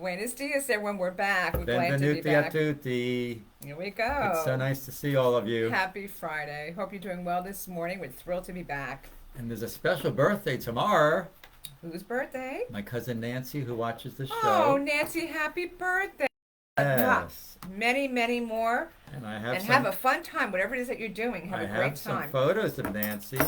Buenos dias, everyone. We're back. We're glad to be Benvenuti a back. tutti. Here we It's so go. nice to see all of you. Happy Friday. Hope you're doing well this morning. We're thrilled to be back. And there's a special birthday tomorrow. Whose birthday? My cousin Nancy, who watches the Oh, show. Nancy, happy birthday. Mwah. Yes. Many, many more. And I have And some have a fun time. Whatever it is that you're doing, have I a great have some time. photos of Nancy.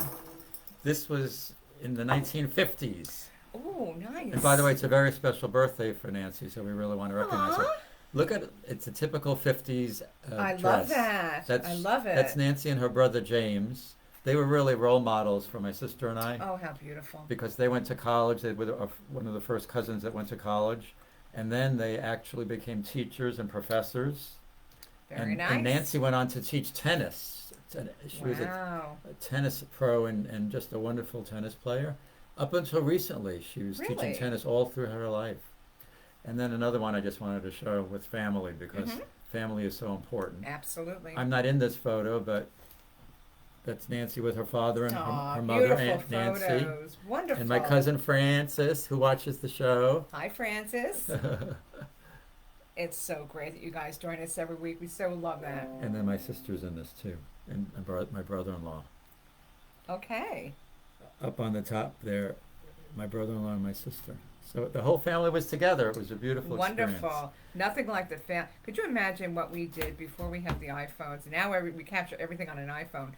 This was in the 1950s. Oh, nice. And by the way, it's a very special birthday for Nancy, so we really want to recognize her. Aw. Look at it. It's a typical 50s I dress. love that. I love it. That's Nancy and her brother James. They were really role models for my sister and I. Oh, how beautiful. Because they went to college. They were one of the first cousins that went to college, and then they actually became teachers and professors. Very and, nice. and Nancy went on to teach tennis. She was Wow. a tennis pro and just a wonderful tennis player. Up until recently, she was Really? teaching tennis all through her life. And then another one I just wanted to show with family because Mhm. family is so important. Absolutely. I'm not in this photo, but that's Nancy with her father and Aw, her mother, beautiful Aunt Nancy. photos. Wonderful. And my cousin Frances, who watches the show. Hi, Francis. It's so great that you guys join us every week. We so love that. And then my sister's in this too, and my brother-in-law. Okay. Up on the top there, my brother-in-law and my sister. So the whole family was together. It was a beautiful experience. Wonderful. Nothing like the Could you imagine what we did before we had the iPhones? Now we capture everything on an iPhone.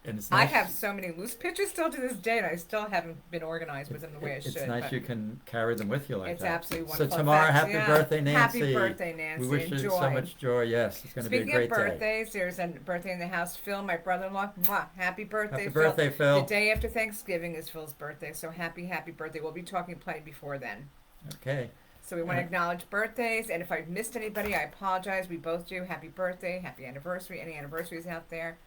And it's I nice. have so many loose pictures still to this day, and I still haven't been organized with them the way I should. It's nice but you can carry them with you like it's that. absolutely So wonderful. In tomorrow, fact, happy yeah. birthday, Nancy. Happy birthday, Nancy. We wish you Enjoy. so much joy. Yes, it's going to be a Speaking great of day. birthdays, there's a birthday in the house. Phil, my brother-in-law. Mwah, happy birthday, Happy Phil. birthday, Phil. The day after Thanksgiving is Phil's birthday, so happy birthday. We'll be talking plenty before then. Okay. So we want to acknowledge birthdays, and if I've missed anybody, I apologize. We both do. Happy birthday, happy anniversary, any anniversaries out there.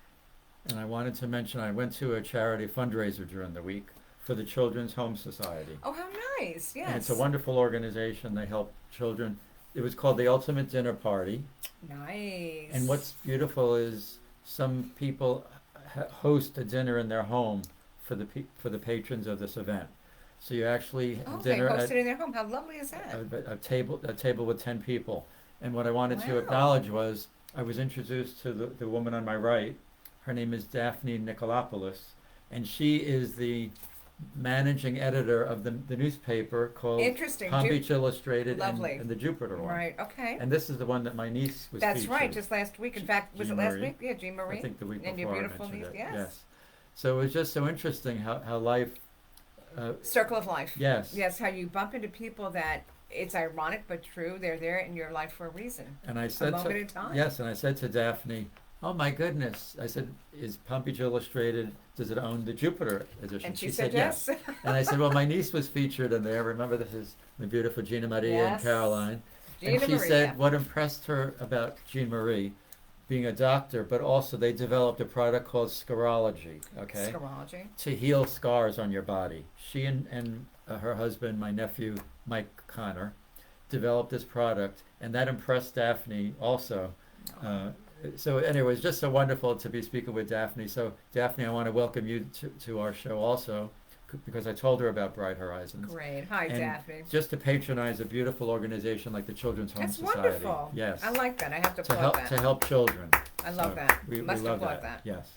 And I wanted to mention I went to a charity fundraiser during the week for the Children's Home Society. Oh, how nice. Yes. And it's a wonderful organization. They help children. It was called the Ultimate Dinner Party. Nice. And what's beautiful is some people host a dinner in their home for the patrons of this event. So you actually have they dinner host at it in their home. How lovely is that? a table with 10 people. And what I wanted to Wow. acknowledge was I was introduced to the woman on my right. Her name is Daphne Nicolopoulos, and she is the managing editor of the newspaper called Interesting. Palm Beach Illustrated Lovely. and the Jupiter one. Right. Okay. And this is the one that my niece was That's featured. right. Just last week. In fact, was it Jean last Marie. week? Yeah, Jean Marie. I think the week And before your I beautiful mentioned niece. it. Yes. So it was just so interesting how life. Circle of life. Yes. Yes. How you bump into people that it's ironic but true. They're there in your life for a reason. And I said moment to in time. yes, and I said to Daphne, "Oh my goodness!" I said, "Is Palm Beach Illustrated? Does it own the Jupiter edition?" And she said yes. And I said, "Well, my niece was featured in there. Remember, this is the beautiful Gina Maria Yes. and Caroline." Gina And she Maria. said what impressed her about Jean Marie, being a doctor, but also they developed a product called Scarology. Okay. Scurology. To heal scars on your body. She and her husband, my nephew Mike Connor, developed this product, and that impressed Daphne also. So anyway, it's just so wonderful to be speaking with Daphne. So Daphne, I want to welcome you to our show also, because I told her about Bright Horizons. Great. Hi, And Daphne. just to patronize a beautiful organization like the Children's Home That's Society. wonderful. Yes. I like that. I have to to applaud help that. to help children. I love So that. We Must love applaud that. Yes.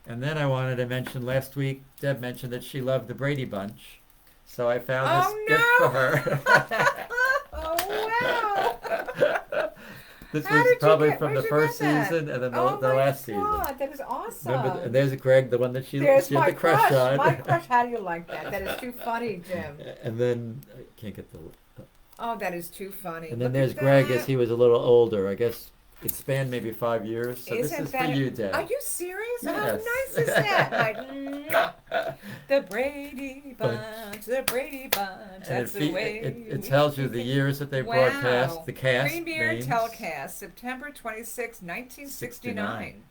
And then I wanted to mention last week, Deb mentioned that she loved the Brady Bunch. So I found Oh, this gift no! for her. Oh wow! This How was did you probably get- from where'd the you first get that? season and then Oh the my last season. God, that is awesome. Remember, and there's Greg, the one that There's she had my the crush on. My crush. How do you like that? That is too funny, Jim. And then I can't get the. Oh, that is too funny. And then Look there's at Greg that. as he was a little older. I guess it spanned maybe 5 years. So Isn't this is that for you, Deb. Are you serious? How Yes. nice is that? Like, the Brady Bunch, the Brady Bunch. And That's the way. it tells you the years that they Wow. broadcast, the cast Premiere names. telecast, September 26, 1969.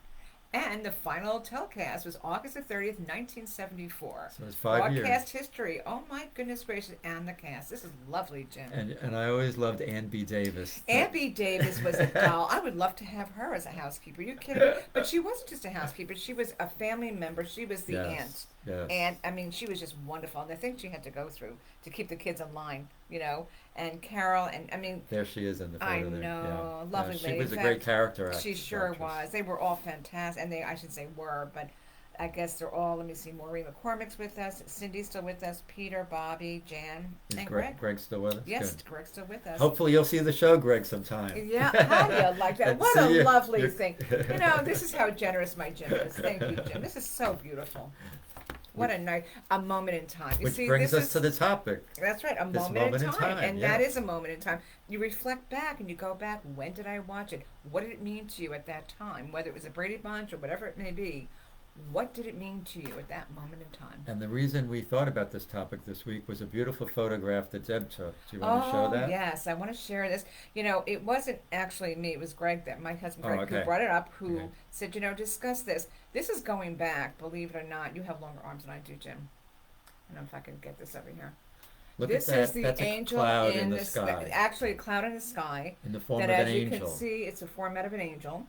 And the final telecast was August the 30th, 1974. So it's 5 years. Broadcast history. Oh my goodness gracious. And the cast. This is lovely, Jim. And I always loved Ann B. Davis. Aunt B. Davis was a doll. I would love to have her as a housekeeper. Are you kidding? But she wasn't just a housekeeper. She was a family member. She was the aunt. Yes. And, I mean, she was just wonderful. And the things she had to go through to keep the kids in line. you know, and Carol, and I mean, There she is in the photo I there. know, Yeah. lovely She lady. was In a great fact, character she sure actress. was. They were all fantastic, and I shouldn't say were, but I guess they're all. Let me see. Maureen McCormick's with us. Cindy's still with us. Peter, Bobby, Jan, Is and Greg. Greg still with us? Yes, Good. Greg's still with us. Hopefully you'll see the show, Greg, sometime. Yeah, how do you like that? And What see a you. lovely You're- thing. You know, this is how generous my Jim is. Thank you, Jim. This is so beautiful. What a night, a moment in time. You Which see, brings this us is, to the topic. that's right, a this moment in time, and that yeah. is a moment in time. You reflect back and you go back. When did I watch it? What did it mean to you at that time? Whether it was a Brady Bunch or whatever it may be, what did it mean to you at that moment in time? And the reason we thought about this topic this week was a beautiful photograph that Deb took. Do you want to show that? Yes, I want to share this. You know, it wasn't actually me. It was Greg, that my husband Oh, Greg, okay. who brought it up. Who Okay. said, you know, discuss this. This is going back. Believe it or not, you have longer arms than I do, Jim. I don't know if I can get this over here. Look This at that. is the That's angel a cloud in the sky. Actually, a cloud in the sky. In the form That, of an as you angel. can see, it's a format of an angel.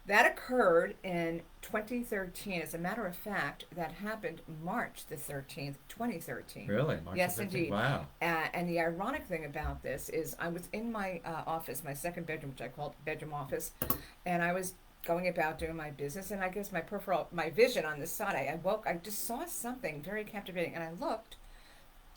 That occurred in 2013. As a matter of fact, that happened March the 13th, 2013. Really? March Yes, the 15th? indeed. Wow. And the ironic thing about this is I was in my office, my second bedroom, which I called bedroom office, and I was going about doing my business, and I guess my vision on this side, I woke, I just saw something very captivating, and I looked,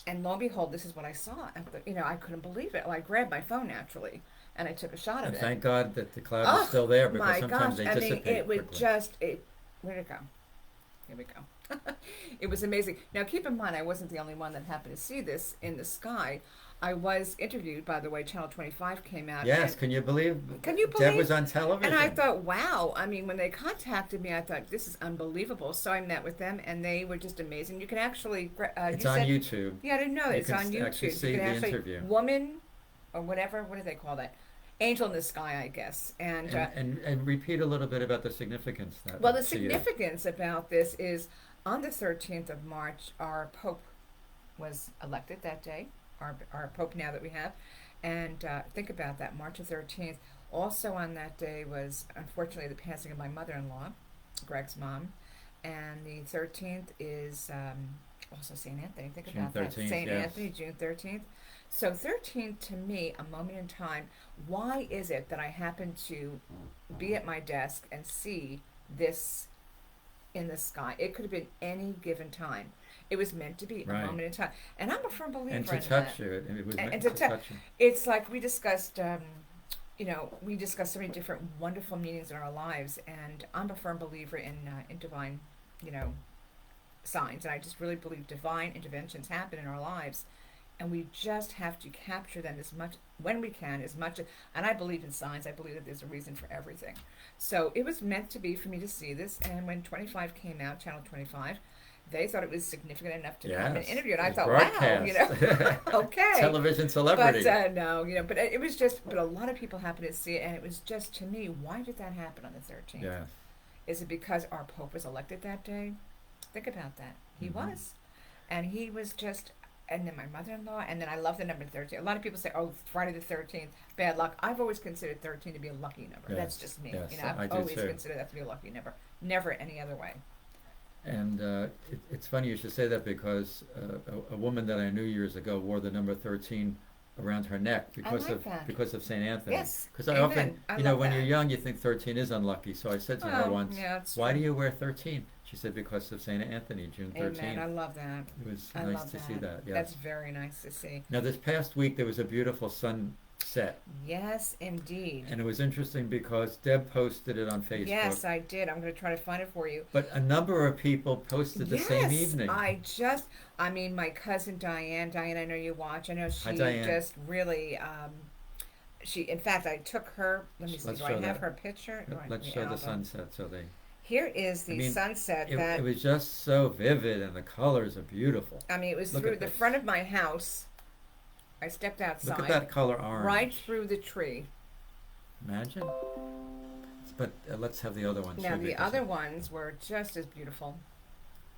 and lo and behold, this is what I saw. I couldn't believe it. Well, I grabbed my phone naturally, and I took a shot of And it. thank God that the cloud Oh, is still there because my sometimes gosh, they I mean, dissipate it would quickly. where'd it go? Here we go. It was amazing. Now, keep in mind, I wasn't the only one that happened to see this in the sky. I was interviewed, by the way. Channel 25 came out. Yes, and, can you believe? Can you Deb believe- was on television. and I thought, wow. I mean, when they contacted me, I thought, this is unbelievable. So I met with them, and they were just amazing. You can actually... it's you on said, YouTube. Yeah, I didn't know that. You It's can on actually YouTube. see You can the actually... interview. Woman, or whatever, what do they call that? Angel in the sky, I guess. And repeat a little bit about the significance. Well, the to you. significance about this is on the 13th of March, our Pope was elected that day, our Pope now that we have. And think about that, March the 13th. Also on that day was, unfortunately, the passing of my mother-in-law, Greg's mom. And the 13th is also St. Anthony. Think June about that. 13th, St. yes. Anthony, June 13th. So 13th, to me, a moment in time. Why is it that I happen to be at my desk and see this in the sky? It could have been any given time. It was meant to be a Right. moment in time. And I'm a firm believer And to in touch that. you. It was And meant to to tou- touch you. It's like we discussed, we discussed so many different wonderful meanings in our lives, and I'm a firm believer in divine, signs, and I just really believe divine interventions happen in our lives, and we just have to capture them as much when we can, and I believe in signs. I believe that there's a reason for everything. So it was meant to be for me to see this, and when 25 came out, Channel 25, they thought it was significant enough to come and Yes, interview, and I it's thought, wow, okay. Television celebrity. But no, but it was just, but a lot of people happened to see it, and it was just, to me, why did that happen on the 13th? Yes. Is it because our Pope was elected that day? Think about that. He Mhm. was. And he was just, and then my mother-in-law, and then I love the number 13. A lot of people say, oh, Friday the 13th, bad luck. I've always considered 13 to be a lucky number. Yes, That's just me. yes, I've I do always too. considered that to be a lucky number. Never any other way. And it's funny you should say that because a woman that I knew years ago wore the number 13 around her neck because like that. of St. Anthony. Yes, Because I amen. often, I when love you're that. young, you think 13 is unlucky. So I said to her Oh, once, yeah, it's "Why true. do you wear 13?" She said, "Because of St. Anthony, June 13th." Amen. I love that. It was I nice love to that. see that. Yes. That's very nice to see. Now this past week there was a beautiful sunset, Yes, indeed. and it was interesting because Deb posted it on Facebook. Yes, I did. I'm going to try to find it for you. But a number of people posted the same evening. I mean, my cousin Diane, I know you watch. I know she Diane. just really, in fact, I took her, let me see, Let's do I show have that. her picture? Right, Let's show the album. sunset so they. Here is the I mean, sunset It, that, it was just so vivid, and the colors are beautiful. I mean, it was Look through at the this. front of my house. I stepped outside. Look at that color orange. Right through the tree. Imagine. But let's have the other one Now, too. the because other ones were just as beautiful.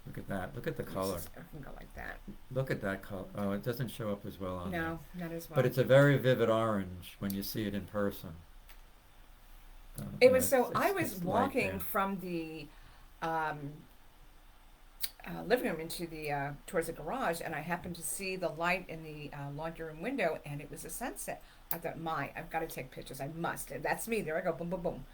Look at that. Look at the color. I can go like that. Look at that color. Oh, it doesn't show up as well on there. No, not as well. But it's a very vivid orange when you see it in person. It was so. it's- I was it's light walking there. from the living room into the towards the garage, and I happened to see the light in the laundry room window, and it was a sunset. I thought, I've got to take pictures. I must. And that's me. There I go. Boom, boom, boom.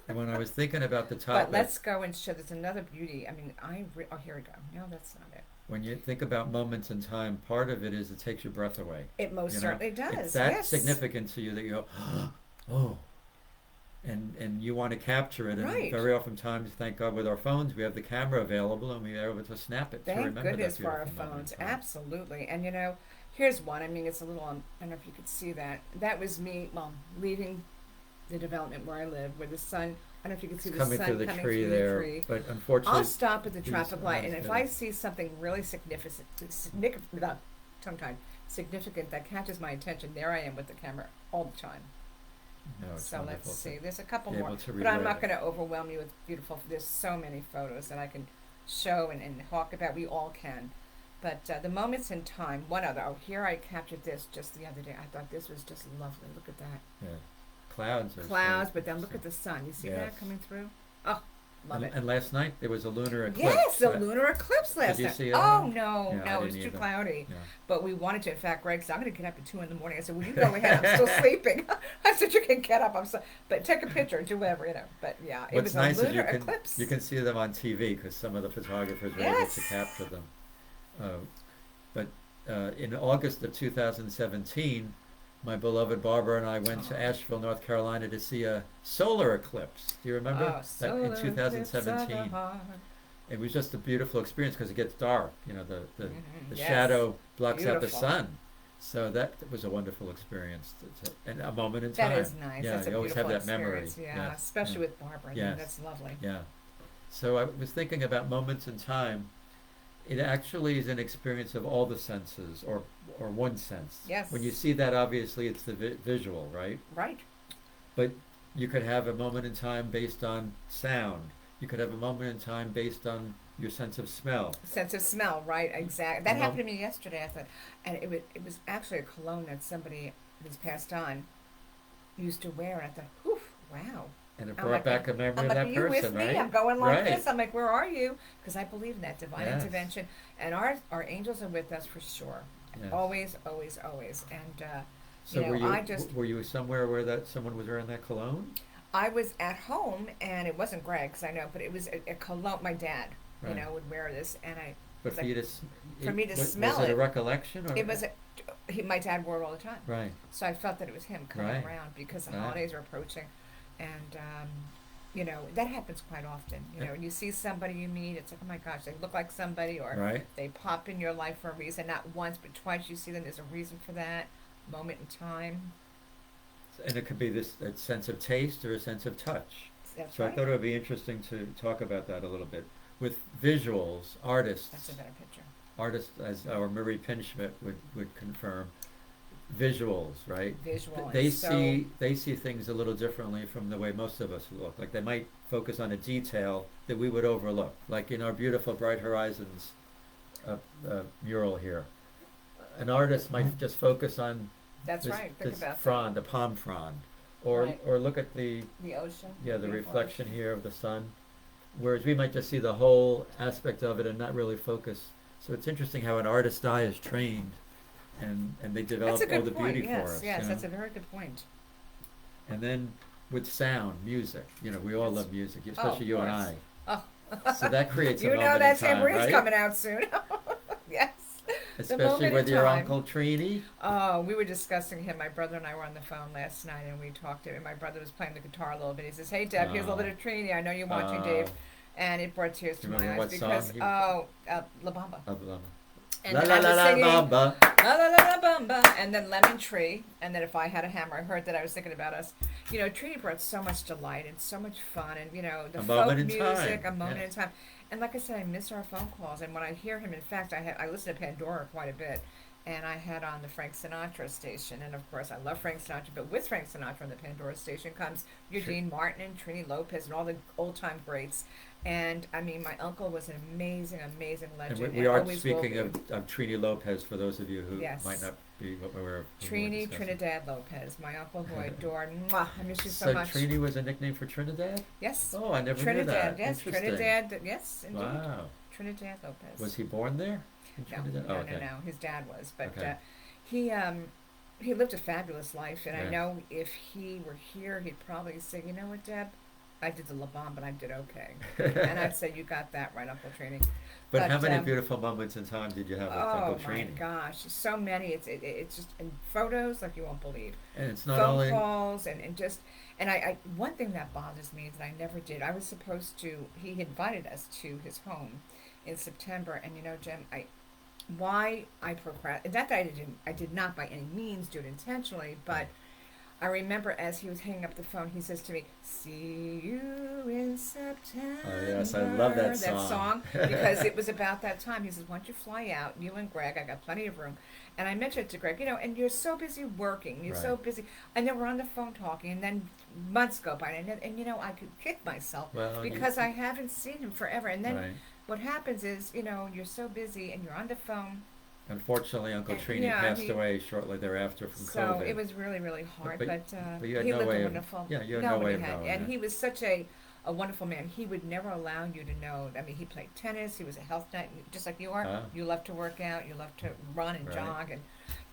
And when I was thinking about the But topic, let's go and show. There's another beauty. I mean, oh, here we go. No, that's not it. when you think about moments in time, part of it is it takes your breath away. It most You know, certainly does. It's that yes. significant to you that you go, oh, and you want to capture it. And Right. very often times, thank God, with our phones, we have the camera available and we are able to snap it to Thank remember goodness that for our beautiful moment phones. in time. Absolutely. And here's one. I mean, it's a little. I don't know if you could see that. That was me. Well, leaving the development where I live, where the sun. I don't know if you can see It's the coming sun through the coming tree through there, the tree. but unfortunately, I'll stop at the these traffic light, and lines if that- I see something really significant that catches my attention, there I am with the camera all the time. no, it's So wonderful let's to see. There's a couple be more, able to but I'm relive not it. going to overwhelm you with beautiful. There's so many photos that I can show and talk about. We all can. But the moments in time. One other. Oh, here I captured this just the other day. I thought this was just lovely. Look at that. Yeah. Clouds. are Clouds, so- but then look so- at the sun. You see Yes. that coming through? Oh, love and, it. and last night there was a lunar eclipse. Yes, the Uh, lunar eclipse last you night. see it? Oh no, Yeah, I no, it was didn't too either. cloudy. Yeah. But we wanted to. In fact, Greg said, "I'm going to get up at 2 a.m. I said, "Well, you go ahead. I'm still sleeping." I said, "You can get up." But take a picture, do whatever, But yeah, it What's was nice a is lunar eclipse. you can see them on TV because some of the photographers were able to Yes. capture them. But in August of 2017, my beloved Barbara and I went to Asheville, North Carolina to see a solar eclipse. Do you remember? Oh, That solar in eclipse of the 2017. heart. It was just a beautiful experience because it gets dark. The Yes. shadow blocks out the Beautiful. sun. So that was a wonderful experience and a moment in That time. is nice. Yeah, That's a you always have beautiful that memory. experience. Yeah, Yes, especially yeah. with Barbara. I mean, Yes. that's lovely. Yeah. So I was thinking about moments in time. It actually is an experience of all the senses, or one sense. Yes. When you see that, obviously, it's the visual, right? Right. But you could have a moment in time based on sound. You could have a moment in time based on your sense of smell. Sense of smell, right? Exactly. That Mhm. happened to me yesterday. I thought, and it was actually a cologne that somebody who's passed on used to wear, and I thought, whew, wow. And it I'm brought like, back a memory I'm of like, that are you with person, me? right? I'm going like Right. this. I'm like, where are you? Because I believe in that divine Yes. intervention, and our angels are with us for sure. Yes. Always, always, always. And So you know, were you somewhere where someone was wearing that cologne? I was at home, and it wasn't Greg's, I know, but it was a cologne. My dad, Right. would wear this, and But It's for like- you to for me to was smell it a it. recollection or it was my dad wore it all the time. right? So I felt that it was him coming Right. around because the Right. holidays are approaching, and that happens quite often. Yeah. When you see somebody you meet, it's like, oh my gosh, they look like somebody, or Right. they pop in your life for a reason. Not once, but twice you see them. There's a reason for that moment in time. And it could be a sense of taste or a sense of touch. That's So right. I thought it would be interesting to talk about that a little bit. With visuals, artists, That's a better picture. as our Marie Pinschmidt would confirm, visuals, right? Visual. They and so, see things a little differently from the way most of us look. Like they might focus on a detail that we would overlook, like in our beautiful Bright Horizons mural here. An artist might just focus on That's this, right. Think this about frond, a palm frond, or Right. or look at the the ocean. the beautiful reflection ocean. here of the sun. Whereas we might just see the whole aspect of it and not really focus. So it's interesting how an artist's eye is trained, and they develop That's a all good the point. beauty Yes, for us. yes, you know? that's a very good point. And then with sound, music, we all Yes. love music, Oh, especially of you and I. Oh. So that creates a You moment know that in time, tambourine's right? coming out soon. Yes. Especially moment with in your time. Uncle Trini. Oh, we were discussing him. My brother and I were on the phone last night, and we talked to him. My brother was playing the guitar a little bit. He says, "Hey, Deb, here's a Oh. little bit of Trini. I know you're watching, Oh. Dave." And it brought tears to You my remember eyes what song because he- La Bamba. And La then la I la was la singing bamba. La La La La Bamba, and then Lemon Tree, and then If I Had a Hammer. I heard that. I was thinking about us. Trini brought so much delight and so much fun, and the A folk moment in music, time, a moment yes. in time. And like I said, I miss our phone calls. And when I hear him, in fact, I listen to Pandora quite a bit, and I had on the Frank Sinatra station, and of course I love Frank Sinatra. But with Frank Sinatra on the Pandora station comes Eugene Martin and Trini Lopez and all the old time greats. And I mean, my uncle was an amazing, amazing And legend. we are always will speaking be. of Trini Lopez for those of you who Yes. might not be aware of who we're Trini discussing. Trinidad Lopez, my uncle who I adore. Mwah, I miss you so, So much. Trini was a nickname for Trinidad? Yes. Oh, I never knew Trinidad, that. yes. Interesting. Trinidad, yes, indeed. Wow. Trinidad Lopez. Was he born there? In No, Trinidad? no, Oh, no, okay. no. His dad was, but Okay. he he lived a fabulous life, and I Yeah. know if he were here, he'd probably say, "You know what, Deb, I did the La Bamba, but I did okay." And I'd say, "You got that right, Uncle Trini." But how But many beautiful moments in time did you have with Uncle oh my Trini? gosh, so many. It's just in photos like you won't believe. And it's not Phone only calls and just and I one thing that bothers me is that I never did. I was supposed to. He invited us to his home in September, and you know, Jim, why I procrastinated. Not that I did not by any means do it intentionally, but I remember as he was hanging up the phone, he says to me, "See you in September." Oh yes, I love that That song. song because it was about that time. He says, "Why don't you fly out, you and Greg? I got plenty of room." And I mentioned it to Greg, you know, and you're so busy working, you're so Right. busy, and then we're on the phone talking, and then months go by, and you know, I could kick myself Well, because I haven't seen him forever. And then right. what happens is, you know, you're so busy and you're on the phone. Unfortunately, Uncle Trini Yeah, passed away shortly thereafter from So COVID. it was really, really hard. But- But, but you had he no lived way a of- wonderful. yeah, you had no nobody way of had, knowing and that. he was such a wonderful man. He would never allow you to know. I mean, he played tennis. He was a health nut, just like you are. Ah. You love to work out. You love to run and Right. jog, and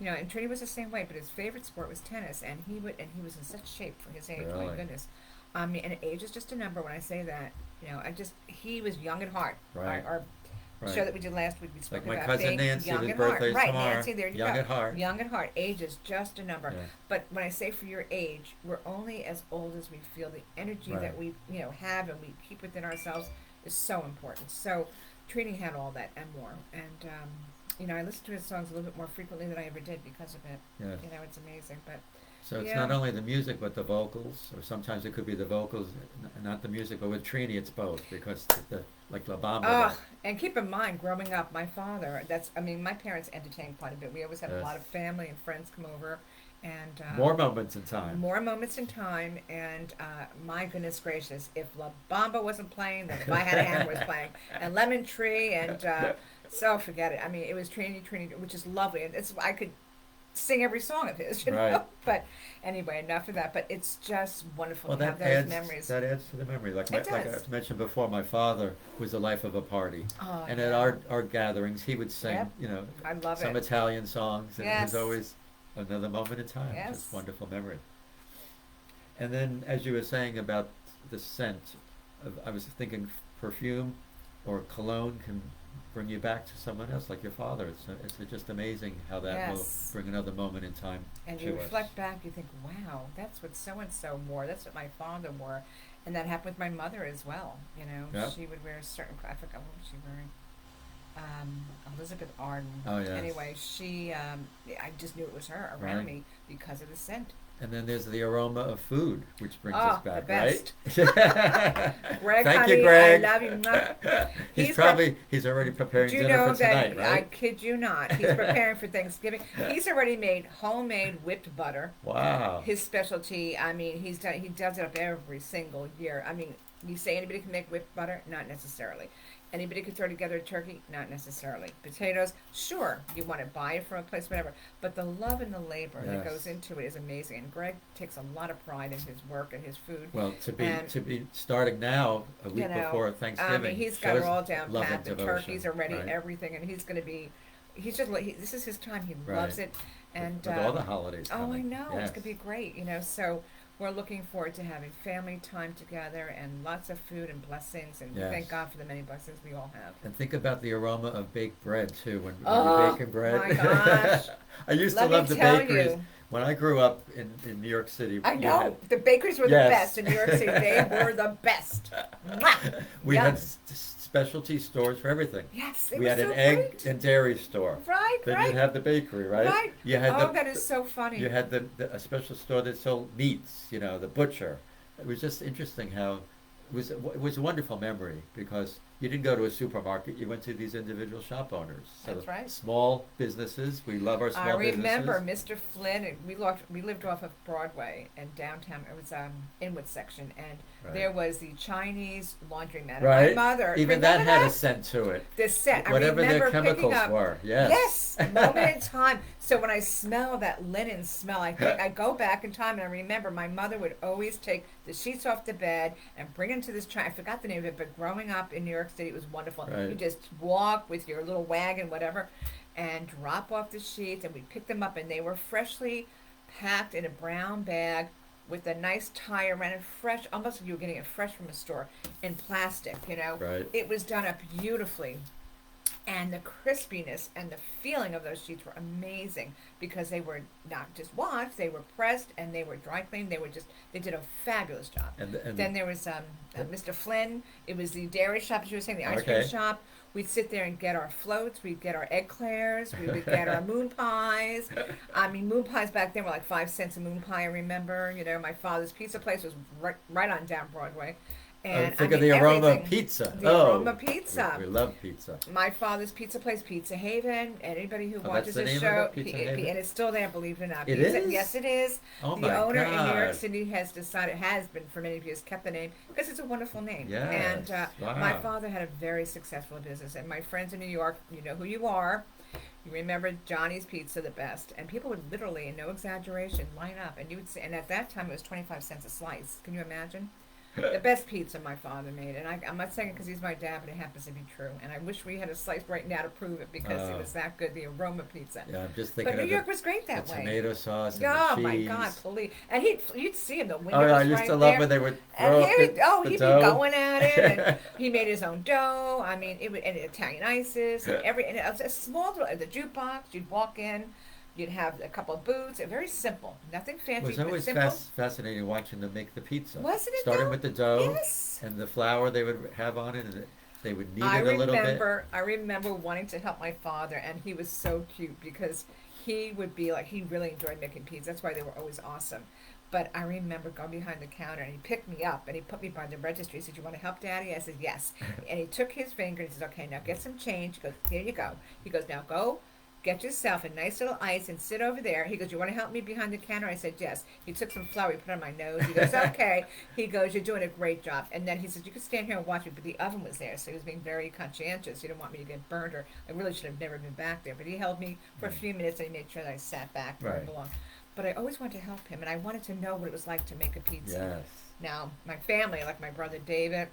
you know. And Trini was the same way. But his favorite sport was tennis, and he was in such shape for his age. Really? My goodness. I mean, and age is just a number. When I say that, you know, he was young at heart. Right. Our Right. show that we did last week, we spoke Like my about cousin being Nancy, young whose at heart. birthday's Right, tomorrow. Nancy, there you Young go. at heart. Young at heart. Age is just a number. Yeah. But when I say for your age, we're only as old as we feel. The energy Right. that we have and we keep within ourselves is so important. So Trini had all that and more. And you know, I listen to his songs a little bit more frequently than I ever did because of it. Yes. You know, it's amazing. But So it's Yeah. not only the music, but the vocals, or sometimes it could be the vocals, not the music, but with Trini it's both, because like La Bamba. oh, and keep in mind, growing up, my father. My parents entertained quite a bit. We always had a Yes. lot of family and friends come over, and more moments in time. More moments in time, and my goodness gracious, if La Bamba wasn't playing, then If I Had a Hand was playing, and Lemon Tree, and so forget it. I mean, it was Trini, which is lovely, and I could sing every song of his, you know. Right. But anyway, enough of that. But it's just wonderful Well, to have that those adds memories. that adds to the memory. Like It like does. I mentioned before, my father was the life of a party, Oh, and at yeah. our gatherings he would sing, Yep. you know, I love some it. Italian songs, and it Yes. was always another moment in time. Yes. Just wonderful memory. And then, as you were saying about the scent, I was thinking perfume or cologne can bring you back to someone else, like your father. It's just amazing how that will Yes. bring another moment in time And to you us. reflect back, you think, wow, that's what so and so wore. That's what my father wore, and that happened with my mother as well. You know, Yep. she would wear a certain. I forgot what was she wearing. Elizabeth Arden. Oh, yes. Anyway, she. I just knew it was her around Right. me because of the scent. And then there's the aroma of food, which brings Oh, us the back, best. right? Greg, Thank honey, you, Greg. I love you. Mwah. He's already preparing Do you dinner know for tonight, that? I right? kid you not. He's preparing for Thanksgiving. He's already made homemade whipped butter. Wow. His specialty. I mean, he does it up every single year. I mean, you say anybody can make whipped butter? Not necessarily. Anybody could throw together a turkey? Not necessarily. Potatoes? Sure. You want to buy it from a place, whatever. But the love and the labor that Yes. goes into it is amazing. And Greg takes a lot of pride in his work and his food. Well, And- to be starting now, a week You know, before Thanksgiving, I mean, he's got it shows all down love pat. and The devotion, turkeys are ready, right? everything, and he's going to be. He's just this is his time. He Right. loves it, and with all the holidays oh, I coming. know Yes. it's going to be great. You know, so we're looking forward to having family time together and lots of food and blessings, and we Yes. thank God for the many blessings we all have. And think about the aroma of baked bread too when Oh, you're baking bread. my gosh. I used Let to me love the tell bakeries. you. When I grew up in New York City, I we know had- the bakeries were Yes. the best in New York City. They were the best. Mwah! we Yeah. had specialty stores for everything. Yes, it We was had so an egg great. and dairy store. Right, Then right, you'd have the bakery, right? right. You had Oh, the, that is so funny. You had a special store that sold meats, you know, the butcher. It was just interesting how it was a wonderful memory because you didn't go to a supermarket, you went to these individual shop owners. So That's right. Small businesses, we love our small I remember businesses. Mr. Flynn. And we lived off of Broadway and downtown. It was Inwood section, and Right. there was the Chinese laundromat. And Right. My mother, Even that remember had a scent to it. the set. I Whatever their remember picking chemicals up, were, yes. Yes, moment in time. So when I smell that linen smell, I think I go back in time and I remember my mother would always take the sheets off the bed and bring them to this China. I forgot the name of it, but growing up in New York City. It was wonderful. Right. You just walk with your little wagon, whatever, and drop off the sheets, and we picked them up, and they were freshly packed in a brown bag with a nice tie around it, fresh, almost like you were getting it fresh from a store, in plastic, you know. Right. It was done up beautifully. And the crispiness and the feeling of those sheets were amazing because they were not just washed, they were pressed and they were dry cleaned. They did a fabulous job. And Then there was Mr. Flynn. It was the dairy shop, as you were saying, the ice cream Okay. shop. We'd sit there and get our floats. We'd get our eclairs. We would get our moon pies. I mean, moon pies back then were like 5 cents a moon pie. I remember. You know, my father's pizza place was right on down Broadway. And think I of mean, the aroma everything. pizza. The oh, aroma pizza. We love pizza. My father's pizza place, Pizza Haven. Anybody who Oh, watches that's the this name of show, it, Pizza Haven? and it's still there, believe it or not. It Pizza, is? yes, it is. Oh The my owner in New York God. City has been for many years, kept the name because it's a wonderful name. Yes. And Wow. my father had a very successful business, and my friends in New York, you know who you are. You remember Johnny's Pizza the best, and people would literally, and no exaggeration, line up, and you would say, and at that time it was 25 cents a slice. Can you imagine? The best pizza my father made, and I'm not saying it because he's my dad, but it happens to be true. And I wish we had a slice right now to prove it because it Oh. was that good. The aroma pizza. Yeah, I'm just But thinking New of York was great the that way. tomato sauce and Oh the cheese. my God, please! And you'd see him. The window Oh, yeah, I was used right to love there. when they would And throw up he'd the be dough. going at it, and he made his own dough. I mean, it was and Italian ices and and it was a small little the jukebox. You'd walk in, you'd have a couple of booths. Very simple, nothing It fancy, was but always simple. fascinating watching them make the pizza. Wasn't it Starting though? with the dough Yes. and the flour they would have on it, and they would knead I it a little bit. remember wanting to help my father, and he was so cute because he would be like, he really enjoyed making pizzas. That's why they were always awesome. But I remember going behind the counter, and he picked me up, and he put me by the registry. He said, "You want to help Daddy?" I said, "Yes." And he took his finger, and he says, "Okay, now get some change." He goes, "Here you go." He goes, "Now go get yourself a nice little ice and sit over there." He goes, "You want to help me behind the counter?" I said, "Yes." He took some flour, he put it on my nose. He goes, "Okay." He goes, "You're doing a great job." And then he said, "You can stand here and watch me," but the oven was there, so he was being very conscientious. He didn't want me to get burned, or I really should have never been back there. But he held me for a few minutes, and he made sure that I sat back where I Right. belonged. But I always wanted to help him, and I wanted to know what it was like to make a pizza. Yes. Now, my family, like my brother David,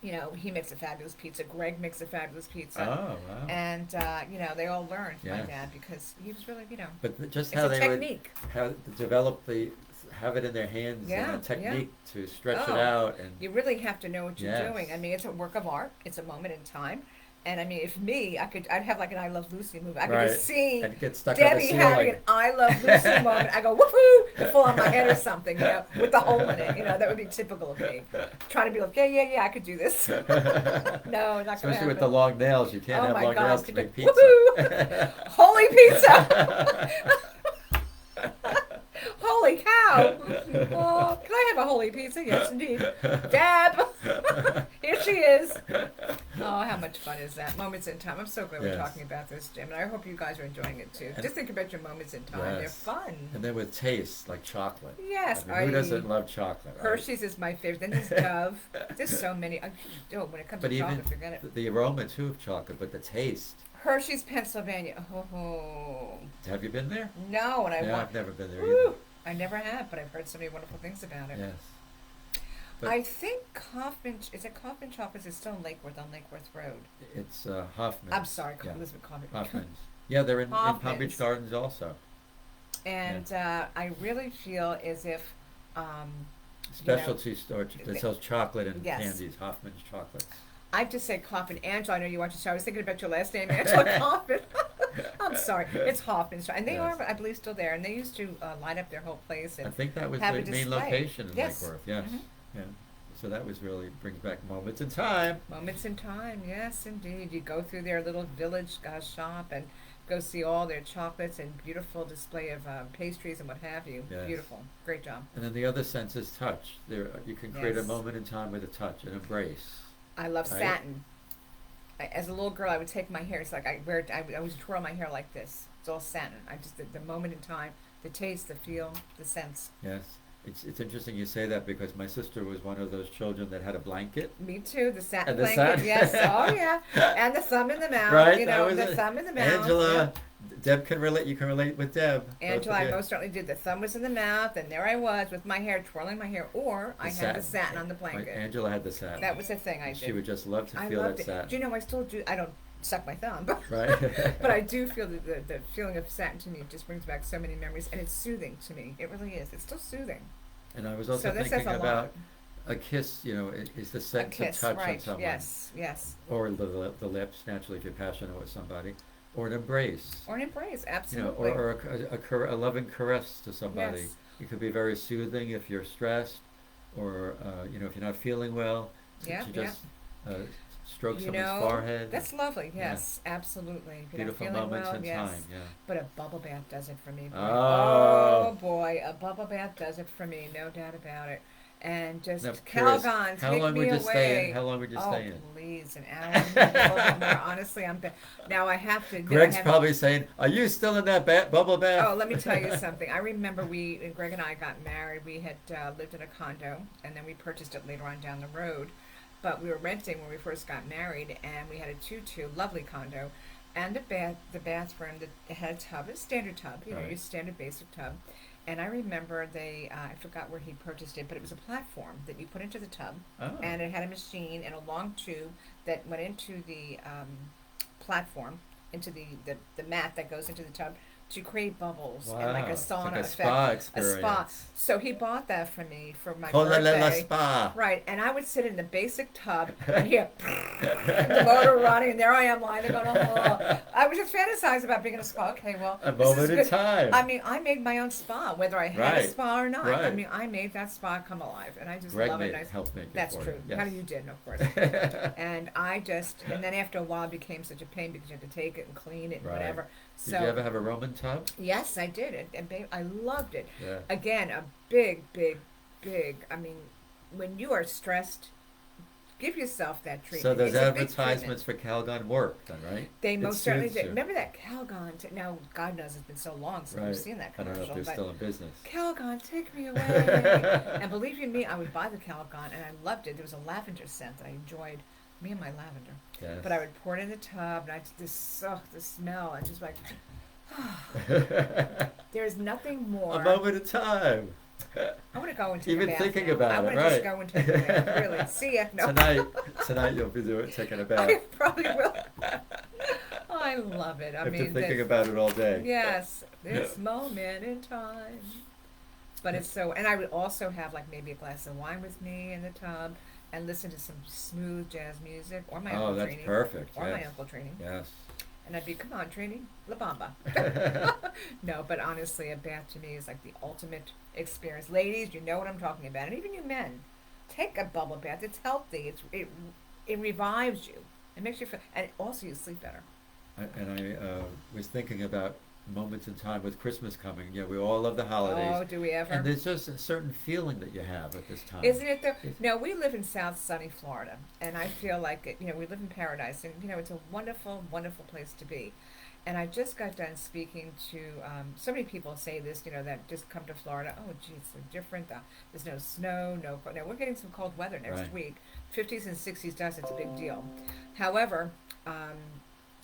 you know, he makes a fabulous pizza. Greg makes a fabulous pizza. Oh, wow. And, you know, they all learned my Yes. dad because he was really, you know, But just it's how a they technique. would have it in their hands Yeah, and a technique to stretch Oh, it out and You really have to know what you're Yes. doing. I mean, it's a work of art. It's a moment in time. And I mean, if me, I'd have like an I Love Lucy movie. I could Right. just see and get stuck on the Debbie ceiling. having an I Love Lucy moment. I go, woohoo, to fall on my head or something, you know, with the hole in it. You know, that would be typical of me. Trying to be like, yeah, I could do this. No, not going to Especially happen. with the long nails, you can't Oh have my long God, nails to could make you- pizza. woohoo! Holy pizza! Holy cow! Oh, can I have a holy pizza? Yes, indeed. Deb! Here she is. Oh, how much fun is that? Moments in time. I'm so glad we're Yes. talking about this, Jim, and I hope you guys are enjoying it too. Just think about your moments in time. They're Yes. fun. And then with taste, like chocolate. Yes, I mean, who doesn't love chocolate? Right? Hershey's is my favorite. Then there's Dove. There's so many. When it comes But to even chocolate, forget it. the aroma too of chocolate, but the taste. Hershey's, Pennsylvania. Oh, Have you been there? no, and I Yeah, want. I've never been there Woo! I never have, but I've heard so many wonderful things about it. either. Yes. But I think Kaufman, is it Kaufman Chocolates? Is still in Lakeworth, on Lakeworth Road. it's Hoffman. I'm sorry, Yeah. Elizabeth Kaufman. Hoffman's. Yeah, they're in Palm Hoffman's. Beach Gardens also. And I really feel as if, Specialty store that they- sells chocolate and Yes. candies. Hoffman's Chocolates. I just say Kaufman. Angela, I know you watch the show. I was thinking about your last name, Angela Kaufman. I'm sorry. It's Hoffman's. And they Yes. are, I believe, still there. And they used to line up their whole place. I And think that was have the a main display. location in Yes. Lakeworth. Yes. Mhm. Yeah. So that was really brings back moments in time. moments in time, yes, indeed. You go through their little village shop and go see all their chocolates and beautiful display of pastries and what have you. Yes. Beautiful. Great job. And then the other sense is touch. There, you can create a Yes. moment in time with a touch, an embrace. I love Right. satin. As a little girl, I would take my hair. It's like I would twirl my hair like this. It's all satin. I just the moment in time, the taste, the feel, the sense. Yes. It's interesting you say that because my sister was one of those children that had a blanket. Me too. The satin And the blanket. satin- Yes. Oh yeah. And the thumb in the mouth. Right, You that know, was the it. thumb in the mouth. Angela Deb can relate. You can relate with Deb. both Angela, of I you. most certainly did. The thumb was in the mouth, and there I was with my hair, twirling my hair, or I had the satin on the Right, blanket. Angela had the satin. That was the thing I She did. would just love to I feel loved that it. satin. Do you know, I still do, I don't suck my thumb, but, Right. but I do feel the feeling of satin to me just brings back so many memories, and it's soothing to me. It really is. It's still soothing. And I was So also this says thinking a about lot. a kiss. Is the A sense kiss, of touch on right? someone, Yes, yes. or the lips. Naturally, if you're passionate with somebody, or an embrace. Or an embrace, You know, absolutely. or a loving caress to somebody. Yes. It could be very soothing if you're stressed, or if you're not feeling well. Yeah, to yeah. just uh, stroke You someone's know, forehead. that's lovely. Yeah. Yes, absolutely. If you're not Beautiful feeling moments well, in yes. time. Yeah. But a bubble bath does it for me. Boy. Oh. Oh boy, a bubble bath does it for me, no doubt about it. And just Now, curious, Calgon, how take long me would you away. stay in? How long would you Oh stay in? please, an hour, maybe a little bit more. Honestly, now I have to. Greg's I have, probably saying, "Are you still in that bubble bath?" Oh, let me tell you something. I remember Greg and I got married. We had lived in a condo, and then we purchased it later on down the road. But we were renting when we first got married, and we had a 2-2, lovely condo, and the bathroom that had a tub, a standard tub, Right. your standard basic tub. And I remember I forgot where he purchased it, but it was a platform that you put into the tub, Oh. and it had a machine and a long tube that went into the platform, into the mat that goes into the tub to create bubbles and like a It's sauna like a effect. spa A experience. spa. So he bought that for me for my Holalala birthday. spa. Right, and I would sit in the basic tub and hear the motor running, and there I am lying there going, oh. I was just fantasizing about being in a spa. Okay, well, A this is moment in good. time. I mean, I made my own spa, whether I had a Right, spa or not. I right. mean, I made that spa come alive, and I just Greg love it. helped make it That's for true. you. How Yes. you did, of course. And and then after a while, it became such a pain because you had to take it and clean it and Right. whatever. Did So you ever have a Roman tub? yes, I did it, and babe, I loved it. Yeah. Again, a big. I mean, when you are stressed, give yourself that treatment. So those It's a big advertisements for Calgon work, then, right? They It most certainly soothes did. you. Remember that Calgon? Now, God knows it's been so long since Right. we've seen that I don't know commercial. if they're but still in business. Calgon, take me away. And believe you me, I would buy the Calgon, and I loved it. There was a lavender scent that I enjoyed. Me and my lavender. Yes. But I would pour it in the tub, and the smell. I just like. There's nothing more. A moment in time. I want to go into Even the bath thinking now. about I it, want to right. just go into the bath. Really, see ya. No, Tonight you'll be taking a bath. I probably will. I love it. I After mean, thinking about it all day. yes, this moment in time. But it's so, and I would also have like maybe a glass of wine with me in the tub, and listen to some smooth jazz music, or my Oh, Uncle that's Trini, perfect. or my Yes. Uncle Trini, Yes. and I'd be, come on, Trini, La Bamba. No, but honestly, a bath to me is like the ultimate experience. Ladies, you know what I'm talking about, and even you men, take a bubble bath. It's healthy. It revives you. It makes you feel, and also you sleep better. I was thinking about moments in time with Christmas coming. Yeah, we all love the holidays. Oh, do we ever? And there's just a certain feeling that you have at this time. Isn't it though? It's- No, we live in South Sunny Florida, and I feel like we live in paradise, and it's a wonderful, wonderful place to be. And I just got done speaking to so many people say this, that just come to Florida. Oh, gee, it's so different. There's no snow, no. Now we're getting some cold weather next Right. week. 50s and 60s to us, it's a big deal. However,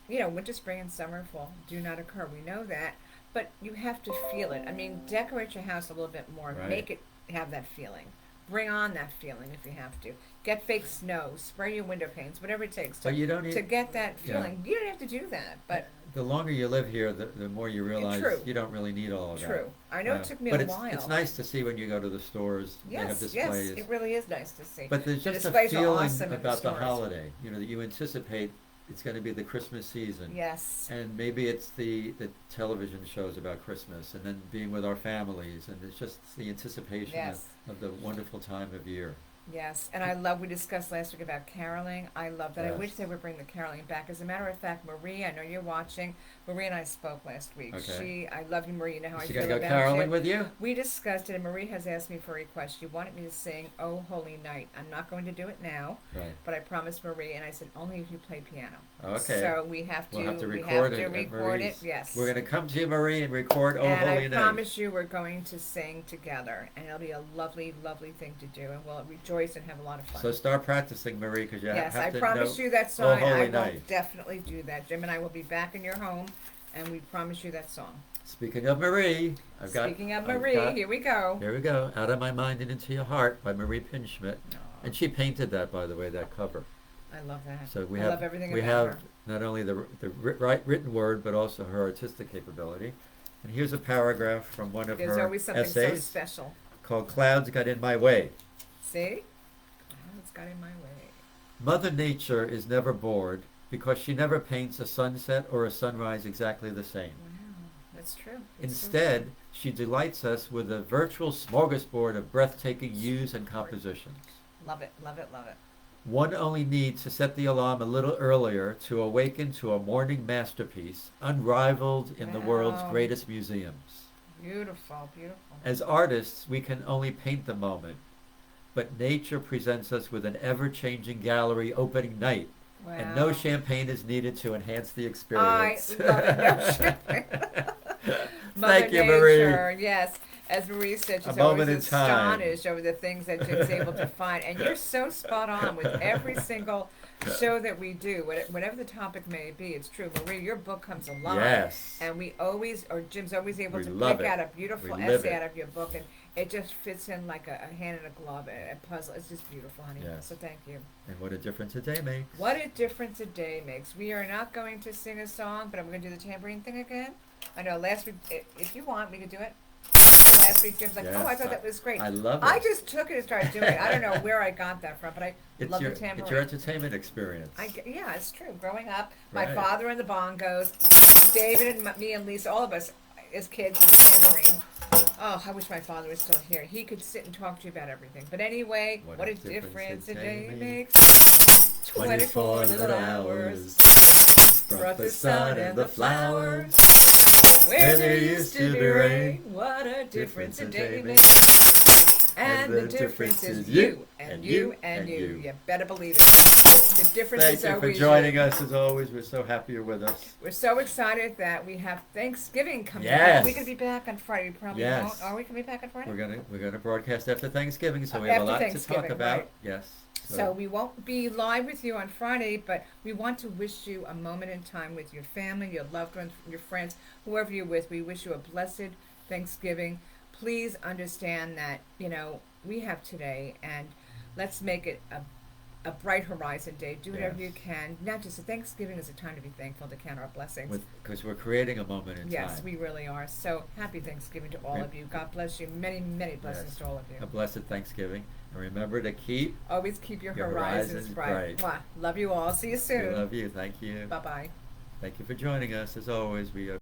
winter, spring, and summer, fall do not occur. We know that, but you have to feel it. I mean, decorate your house a little bit more. Right. Make it have that feeling. Bring on that feeling if you have to. Get fake snow. Spray your window panes. Whatever it takes But you don't to need, get that yeah. feeling. You don't have to do that, but the longer you live here, the more you realize True. you don't really need all of that. true. I know it took me but a it's, while. it's nice to see when you go to the stores. They have Yes, displays. yes, it really is nice to see. But there's The just a displays are feeling awesome in the about the stores. holiday, that you anticipate it's going to be the Christmas season. Yes. And maybe it's the television shows about Christmas, and then being with our families, and it's just the anticipation Yes. of the wonderful time of year. Yes, and we discussed last week about caroling. I love that. I Yes. wish they would bring the caroling back. As a matter of fact, Marie, I know you're watching. Marie and I spoke last week. Okay. I love you, Marie. You know how I She feel gonna go about caroling you. with you? We discussed it, and Marie has asked me for a request. She wanted me to sing "Oh Holy Night." I'm not going to do it now, Right. but I promised Marie, and I said only if you play piano. Okay. So we have to. We'll have to we record have to it at record it. Marie's. Yes. We're going to come to you, Marie, and record "Oh and Holy I Night." promise you, we're going to sing together, and it'll be a lovely, lovely thing to do, and we'll rejoice and have a lot of fun. So start practicing, Marie, because you Yes, have I to promise know. you that Oh, song. Holy I will Night. definitely do that. Jim and I will be back in your home, and we promise you that song. Speaking of Marie, Speaking of Marie, here we go. Here we go. Out of My Mind and Into Your Heart by Marie Pinschmidt. Aw, And she painted that, by the way, that cover. I love that. So we I have love everything we about have her. not only the written word, but also her artistic capability. And here's a paragraph from one of There's her always something so essays special. called "Clouds Got in My Way." See? Oh, it's got in my way. Mother Nature is never bored because she never paints a sunset or a sunrise exactly the same. Wow, that's true. It's so Instead, true. she delights us with a virtual smorgasbord of breathtaking hues and compositions. Love it, love it, love it. One only needs to set the alarm a little earlier to awaken to a morning masterpiece unrivaled in the world's Wow. greatest museums. Beautiful, beautiful. As artists, we can only paint the moment, but nature presents us with an ever-changing gallery opening night, Wow. and no champagne is needed to enhance the I experience. love it. No champagne. Mother Thank you, Marie. Nature, yes. As Marie said, she's A moment always in time. astonished over the things that she's able to find. And you're so spot on with every single show that we do, whatever the topic may be. It's true. Marie, your book comes alive. Yes. And we always, or Jim's always able We to love pick it. out a beautiful We live essay it. out of your book. And it just fits in like a hand in a glove, a puzzle. It's just beautiful, honey. Yes. So thank you. And what a difference a day makes. What a difference a day makes. We are not going to sing a song, but I'm going to do the tambourine thing again. I know last week, if you want, we could do it. Last week, Jim's like, Yes, oh, I thought that was great. I love it. I just took it and started doing it. I don't know where I got that from, but I love the It's tambourine. your entertainment experience. Yeah, it's true. Growing up, my Right. father and the bongos, David and me and Lisa, all of us as kids with the tambourine. Oh, I wish my father was still here. He could sit and talk to you about everything. But anyway, what a difference a day makes. 24 little hours brought the sun and the flowers. Where there used to be rain, what a difference a day makes. And the difference is you, and you, and you. You better believe it. The difference Thank is you for always joining you. us as always. We're so happy you're with us. We're so excited that we have Thanksgiving coming Yes. up. We're going to be back on Friday. We probably Yes. won't. Are we going to be back on Friday? We're gonna broadcast after Thanksgiving, so we have a After lot to talk Thanksgiving, about. right. Yes. So we won't be live with you on Friday, but we want to wish you a moment in time with your family, your loved ones, your friends, whoever you're with. We wish you a blessed Thanksgiving. Please understand that, we have today, and let's make it a bright horizon day. Do whatever you Yes. can. Not just Thanksgiving is a time to be thankful, to count our blessings. because we're creating a moment in Yes, time. we really are. So happy Thanksgiving to all Re- of you. God bless you. Many, many blessings Yes. to all of you. A blessed Thanksgiving, and remember to keep. Always keep your Your horizons horizons bright. bright. Mwah. Love you all. See you soon. We love you. Thank you. Bye bye. Thank you for joining us. As always, we